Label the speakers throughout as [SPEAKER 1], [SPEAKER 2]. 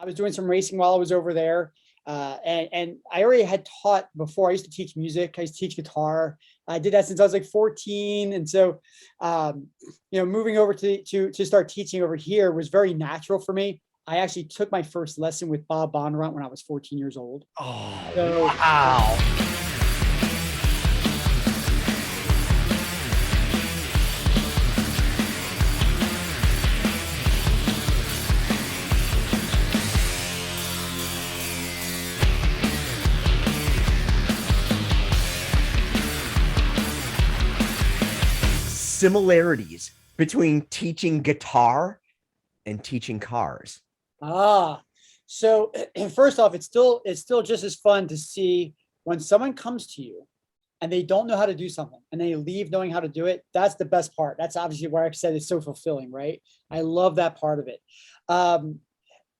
[SPEAKER 1] I was doing some racing while I was over there. And I already had taught before. I used to teach music. I used to teach guitar. I did that since I was like 14. And so, moving over to start teaching over here was very natural for me. I actually took my first lesson with Bob Bondurant when I was 14 years old.
[SPEAKER 2] Oh,
[SPEAKER 1] So
[SPEAKER 2] wow. Similarities between teaching guitar and teaching cars.
[SPEAKER 1] Ah, so first off, it's still just as fun to see when someone comes to you and they don't know how to do something and they leave knowing how to do it. That's the best part. That's obviously where I said it's so fulfilling, right? I love that part of it. Um,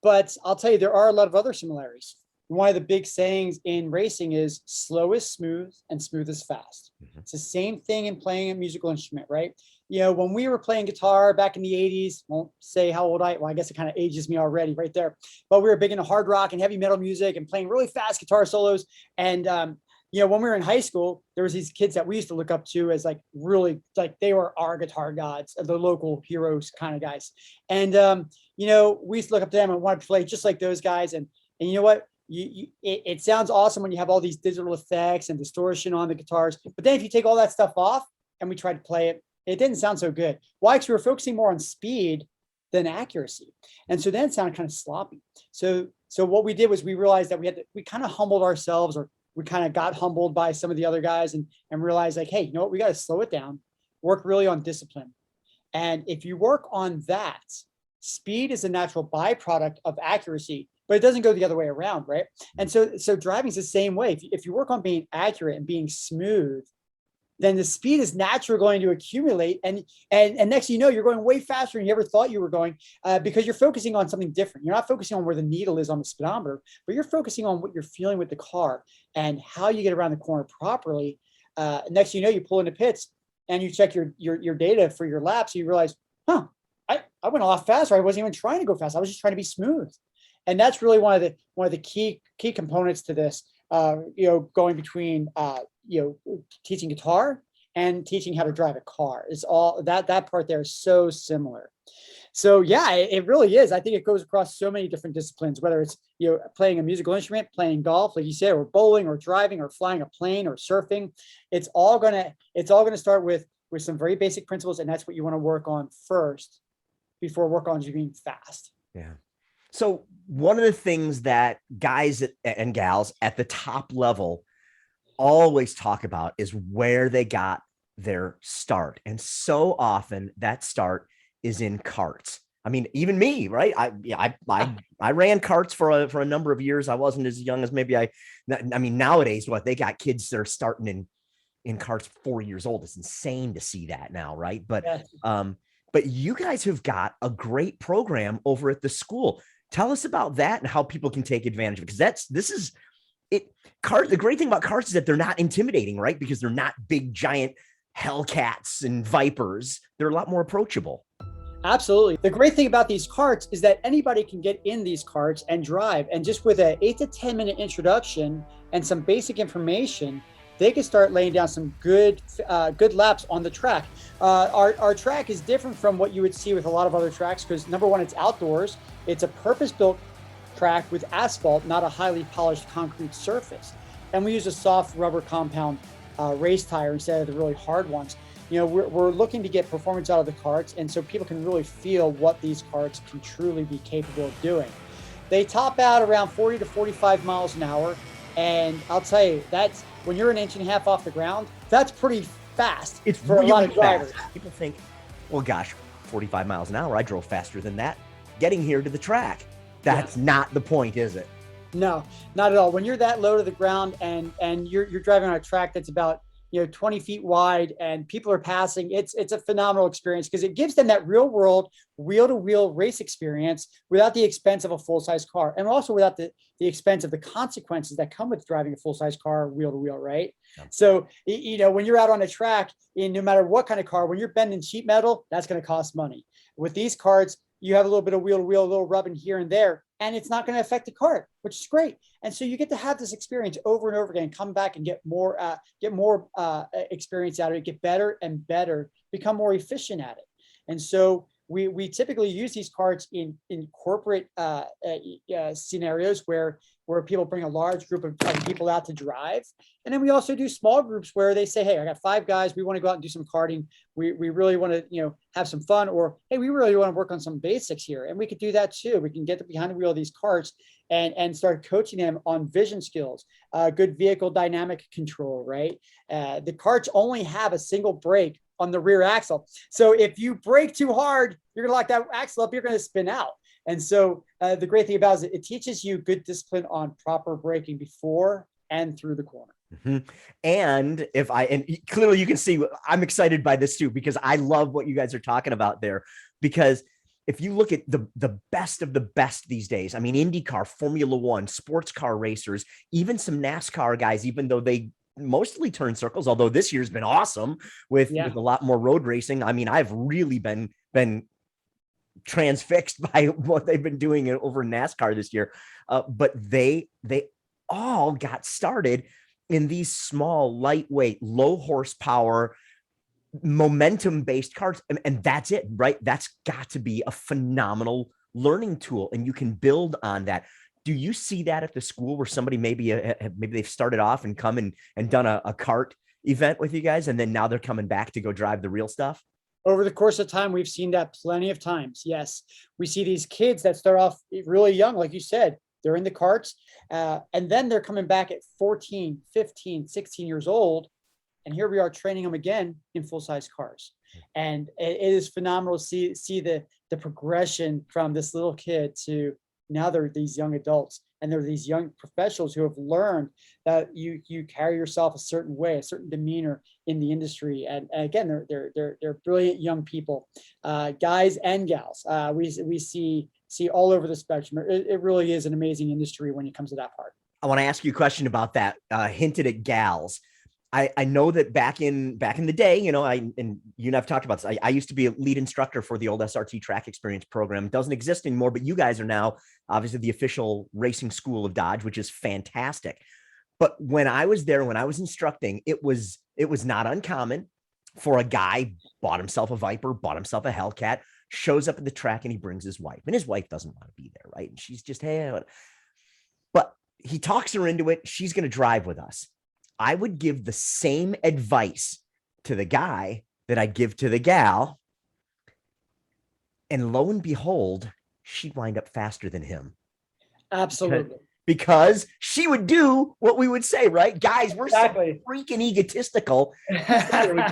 [SPEAKER 1] but I'll tell you, there are a lot of other similarities. One of the big sayings in racing is slow is smooth and smooth is fast.
[SPEAKER 2] Mhm.
[SPEAKER 1] It's the same thing in playing a musical instrument, right? When we were playing guitar back in the 80s, won't say how old well, I guess it kind of ages me already right there. But we were big into hard rock and heavy metal music and playing really fast guitar solos. And, when we were in high school, there was these kids that we used to look up to as like really like they were our guitar gods, the local heroes kind of guys. And, we used to look up to them and want to play just like those guys. And you know what? It sounds awesome when you have all these digital effects and distortion on the guitars. But then if you take all that stuff off and we tried to play it, it didn't sound so good. Why? Because we were focusing more on speed than accuracy. And so then it sounded kind of sloppy. So what we did was we realized that we kind of humbled ourselves, or we kind of got humbled by some of the other guys and realized like, hey, you know what? We got to slow it down, work really on discipline. And if you work on that, speed is a natural byproduct of accuracy, but it doesn't go the other way around, right? And so driving is the same way. If you work on being accurate and being smooth, then the speed is naturally going to accumulate, and next thing you know, you're going way faster than you ever thought you were going, because you're focusing on something different. You're not focusing on where the needle is on the speedometer, but you're focusing on what you're feeling with the car and how you get around the corner properly. Next thing you know, you pull into pits and you check your data for your laps, and you realize, I went a lot faster. I wasn't even trying to go fast. I was just trying to be smooth. And that's really one of the key components to this. Going between teaching guitar and teaching how to drive a car. Is all that part there is so similar. So yeah, it really is. I think it goes across so many different disciplines, whether it's playing a musical instrument, playing golf, like you said, or bowling, or driving, or flying a plane, or surfing. It's all gonna start with some very basic principles, and that's what you want to work on first before work on you being fast.
[SPEAKER 2] Yeah. So one of the things that guys and gals at the top level always talk about is where they got their start. And so often that start is in karts. I mean, even me, right? I ran karts for a number of years. I wasn't as young as maybe I mean, nowadays, they got kids that are starting in karts 4 years old. It's insane to see that now, right? But you guys have got a great program over at the school. Tell us about that and how people can take advantage of it. Because this is it. The great thing about karts is that they're not intimidating, right? Because they're not big, giant Hellcats and Vipers. They're a lot more approachable.
[SPEAKER 1] Absolutely. The great thing about these karts is that anybody can get in these karts and drive. And just with an 8 to 10 minute introduction and some basic information, they can start laying down some good laps on the track. Our track is different from what you would see with a lot of other tracks because, number one, it's outdoors. It's a purpose-built track with asphalt, not a highly polished concrete surface. And we use a soft rubber compound race tire instead of the really hard ones. We're looking to get performance out of the karts, and so people can really feel what these karts can truly be capable of doing. They top out around 40 to 45 miles an hour. And I'll tell you, that's when you're an inch and a half off the ground, that's pretty fast.
[SPEAKER 2] It's
[SPEAKER 1] for
[SPEAKER 2] really
[SPEAKER 1] a lot of drivers.
[SPEAKER 2] Fast. People think, well, gosh, 45 miles an hour, I drove faster than that getting here to the track. That's not the point, is it?
[SPEAKER 1] No, not at all. When you're that low to the ground and you're driving on a track that's about 20 feet wide and people are passing, it's a phenomenal experience because it gives them that real world wheel-to-wheel race experience without the expense of a full-size car, and also without the expense of the consequences that come with driving a full-size car wheel-to-wheel, right? Yeah. So when you're out on a track, no matter what kind of car, when you're bending sheet metal, that's going to cost money. With these karts, you have a little bit of wheel to wheel, a little rubbing here and there, and it's not going to affect the cart, which is great. And so you get to have this experience over and over again, come back and get more experience out of it, get better and better, become more efficient at it. And so we typically use these carts in corporate scenarios where people bring a large group of people out to drive. And then we also do small groups where they say, hey, I got 5 guys. We want to go out and do some karting. We really want to, have some fun, or, hey, we really want to work on some basics here. And we could do that too. We can get behind the wheel of these carts and start coaching them on vision skills, good vehicle dynamic control, right? The carts only have a single brake on the rear axle. So if you brake too hard, you're going to lock that axle up, you're going to spin out. And so the great thing about it is it teaches you good discipline on proper braking before and through the corner.
[SPEAKER 2] Mm-hmm. And clearly you can see I'm excited by this too, because I love what you guys are talking about there. Because if you look at the best of the best these days, I mean, IndyCar, Formula One, sports car racers, even some NASCAR guys, even though they mostly turn circles, although this year's been awesome with a lot more road racing. I mean, I've really been transfixed by what they've been doing over NASCAR this year. But they all got started in these small, lightweight, low horsepower, momentum-based cars. And that's it, right? That's got to be a phenomenal learning tool. And you can build on that. Do you see that at the school where somebody maybe they've started off and come and done a kart event with you guys, and then now they're coming back to go drive the real stuff?
[SPEAKER 1] Over the course of time, we've seen that plenty of times. Yes, we see these kids that start off really young, like you said, they're in the karts, and then they're coming back at 14, 15, 16 years old. And here we are training them again in full-size cars. And it is phenomenal to see the progression from this little kid to now they're these young adults, and they're these young professionals who have learned that you carry yourself a certain way, a certain demeanor in the industry. And again, they're brilliant young people, guys and gals. We see all over the spectrum. It really is an amazing industry when it comes to that part.
[SPEAKER 2] I want to ask you a question about that. Hinted at gals. I know that back in the day, and you and I've talked about this. I used to be a lead instructor for the old SRT track experience program. It doesn't exist anymore, but you guys are now obviously the official racing school of Dodge, which is fantastic. But when I was there, when I was instructing, it was not uncommon for a guy bought himself a Viper, bought himself a Hellcat, shows up at the track, and he brings his wife, and his wife doesn't want to be there, right? And she's just, hey, but he talks her into it. She's going to drive with us. I would give the same advice to the guy that I'd give to the gal. And lo and behold, she'd wind up faster than him.
[SPEAKER 1] Absolutely.
[SPEAKER 2] Because she would do what we would say, right? Guys, we're
[SPEAKER 1] exactly
[SPEAKER 2] so freaking egotistical,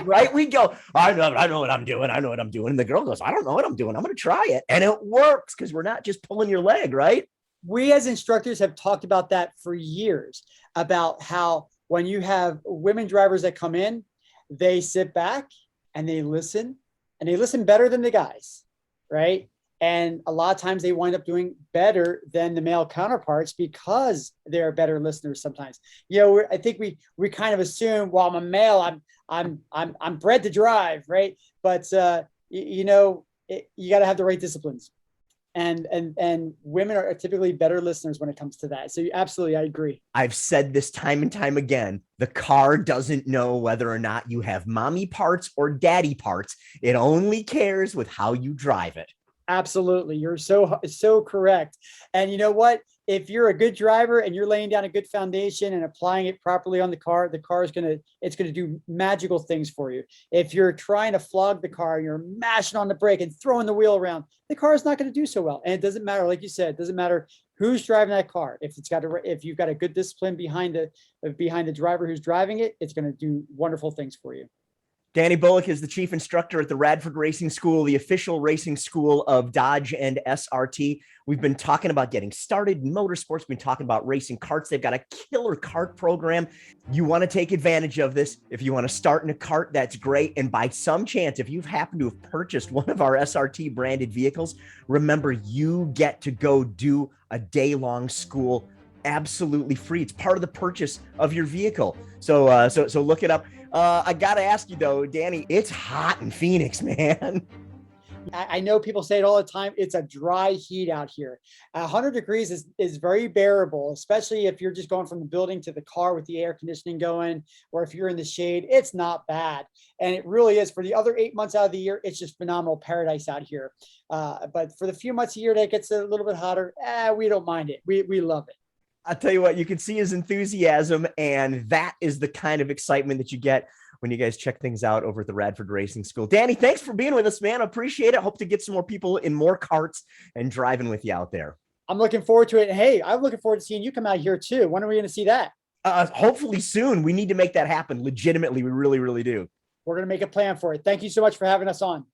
[SPEAKER 2] right? We go, I know what I'm doing. I know what I'm doing. And the girl goes, I don't know what I'm doing. I'm going to try it. And it works because we're not just pulling your leg, right?
[SPEAKER 1] We as instructors have talked about that for years, about how when you have women drivers that come in, they sit back and they listen better than the guys, right? And a lot of times they wind up doing better than the male counterparts because they're better listeners sometimes. I think we kind of assume, well, I'm a male, I'm bred to drive, right? But you got to have the right disciplines. And women are typically better listeners when it comes to that. So absolutely, I agree.
[SPEAKER 2] I've said this time and time again. The car doesn't know whether or not you have mommy parts or daddy parts. It only cares with how you drive it.
[SPEAKER 1] Absolutely. You're so correct. And you know what? If you're a good driver and you're laying down a good foundation and applying it properly on the car is going to do magical things for you. If you're trying to flog the car, you're mashing on the brake and throwing the wheel around, the car is not going to do so well. And it doesn't matter, like you said, it doesn't matter who's driving that car. If you've got a good discipline behind the driver who's driving it, it's going to do wonderful things for you.
[SPEAKER 2] Danny Bullock is the chief instructor at the Radford Racing School, the official racing school of Dodge and SRT. We've been talking about getting started in motorsports. We've been talking about racing karts. They've got a killer kart program. You want to take advantage of this. If you want to start in a kart, that's great. And by some chance, if you've happened to have purchased one of our SRT branded vehicles, remember you get to go do a day-long school absolutely free. It's part of the purchase of your vehicle. So look it up. I got to ask you though, Danny, it's hot in Phoenix, man.
[SPEAKER 1] I know people say it all the time. It's a dry heat out here. 100 degrees is very bearable, especially if you're just going from the building to the car with the air conditioning going, or if you're in the shade, it's not bad. And it really is. For the other 8 months out of the year, it's just phenomenal paradise out here. But for the few months a year that gets a little bit hotter, we don't mind it. We love it.
[SPEAKER 2] I'll tell you what, you can see his enthusiasm, and that is the kind of excitement that you get when you guys check things out over at the Radford Racing School. Danny, thanks for being with us, man. I appreciate it. Hope to get some more people in more karts and driving with you out there.
[SPEAKER 1] I'm looking forward to it. Hey, I'm looking forward to seeing you come out here too. When are we going to see that?
[SPEAKER 2] Hopefully soon. We need to make that happen. Legitimately, we really, really do.
[SPEAKER 1] We're going to make a plan for it. Thank you so much for having us on.